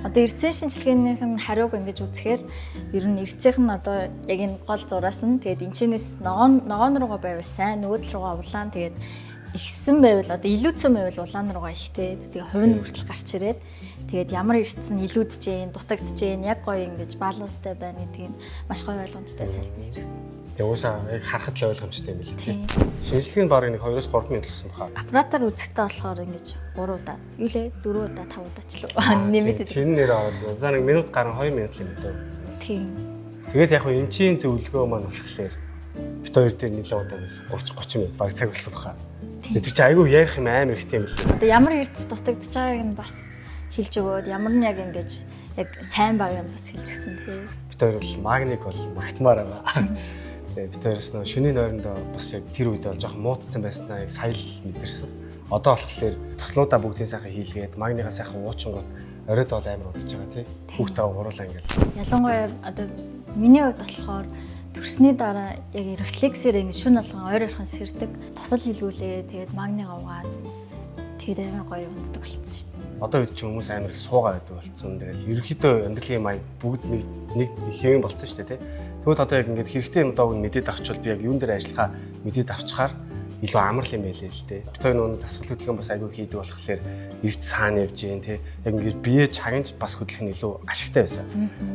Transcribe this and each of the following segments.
Одоо эрдсэн шинжилгээнийх нь хариуг ингэж үзэхээр ер нь эрдсийнх нь одоо яг энэ гол зураас нь тэгээд энэчнээс ногоон руугаа байвал сайн, нөгөөдөл рүүгээ улаан тэгээд ихсэн байвал одоо илүүдсэн байвал улаан руугаа ихтэй. Тэгээд хувь нь хүртэл гарч ирээд тэгээд ямар эрдсэн илүүдж जैन, дутагдж जैन яг гоё ингэж баланстай байна гэдгийг маш гоё ойлгомжтой тайлбарлаж гисэн. Тэгээ уусаа яг харахад л ойлгомжтой юм билээ тийм. Шинжилгээ нь барыг нэг 2-3 минут болсон баха. Аппаратаар үзэхдээ болохоор ингэж 3 удаа, юу лээ 4 удаа 5 удаа ч л нэмээд. Тэр нэр аваад за нэг минут гарan 2 минут л юм дөө. Тийм. Тэгээд яг хөө эмчийн зөвлөгөө маань болохоор бит хоёр дээр нэлээд удаа байсан 30 минут баг цаг болсон баха. Тэр чинь айгүй ярих юм амар ихтэй юм билээ. Одоо ямар эрдэс дутагдж байгааг нь бас хэлж өгөөд ямар нь яг ингэж яг сайн баг юм бас хэлж гисэн тий. Бит хоёр бол магник бол магтмаар байгаа. Тэгээд бит хоёроос нөө шөнийн нойрондоо бас яг тэр үед бол жоохон муудсан байснаа яг сая л мэдэрсэн. Одоо болохоор туслуудаа бүгдийн сайхан хийлгээд магнигаа сайхан уучингууд оройд бол амар удаж байгаа тий. Хүүхдээ уруулаа ингээл. Ялангуяа одоо миний хувьд болохоор төрсний дараа яг рефлексээр ингэ шүн болгон ойр орхон сэрдэг, тусал хилгүүлээ, тэгээд магнигаа угаад тэгээд амар гоё унтдаг болчихсон шүү дээ. Одоо үед ч хүмүүс амар их суугаа байдаг болсон. Тэгэл ерөнхийдөө амьдралын маяг бүгд нэг хэвэн болсон шүү дээ тий. Тэгвэл одоо яг ингээд хэрэгтэй юм доог мэдээд авчвал би яг юун дээр ажиллахаа мэдээд авчихаар илүү амар юм байлээ л дээ. Бид хоёр нүн дасгал хөдөлгөөн бас аягүй хийдэг болохоор эрт цаана явж гин тий. Яг ингээд бие чагнж бас хөдлөх нь илүү ашигтай байсан.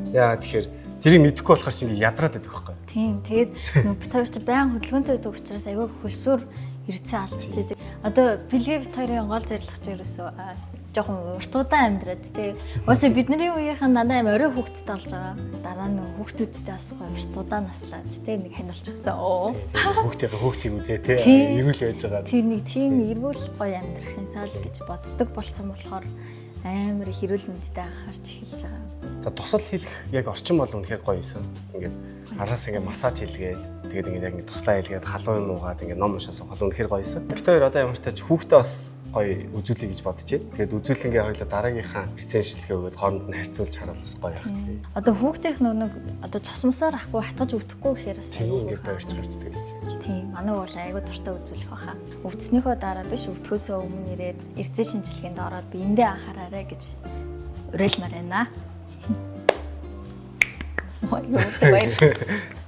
Яа тэгэхээр тэрийг мэдэхгүй болохоор чи ингээд ядраад байдаг байхгүй. Тийм. Тэгээд бид хоёр ч баян хөдөлгөөнтэй байдаг учраас аягүй хөлсөөр эрдсэн алдчихэдэг. Одоо бэлгээ бит хоёрын гол зорилго ч ерөөсөө жоохон уртудаан амьдраад тий. Уусаа бидний үеийнхэн дандаа амар орой хүүхдтэй болж байгаа. Дараа нь хүүхдүүдтэй бас гоё уртудаан наслаад тий нэг хяналтчихсан. Хүүхдийг үзээ тий. Эрүүл байж байгаа. Тэр нэг тийм эрүүл гоё амьдрахын сал гэж боддог болсон болохоор амар их эрүүл мэндэд анхаарч эхэлж байгаа. За тусал хэлэх яг орчин бол үнэхээр гоё юмсан. Ингээд араас ингээд массаж хийлгээд тэгээд ингээд яг туслаа хийлгээд халуун юм уугаад ингээд ном уншаа суугаад үнэхээр гоё юмсан. Бид хоёр одоо ямар ч тач хүүхдээ бас гоё үзүүлэе гэж бодож байна. Тэгээд үзүүлэнгээ хоёлаа дараагийнхаа эцсийн шилгээ өгөөд хооронд нь харьцуулж харуулсан гоё юм. Одоо хүүхдийнх нэг одоо цус мусаар ахгүй хатгаж өгдөхгүй гэхээр бас ингээд байрч гарчдаг. Тийм. Манай бол айгүй дуртай үзүүлэх баха. Өвдснөөхөө дараа биш өвдөхөөсөө өмнө ирээд эрдсэн шинжилгээнд ороод би эндээ анхаараарай гэж уриалмаар байна. Ой, юу баярлалаа.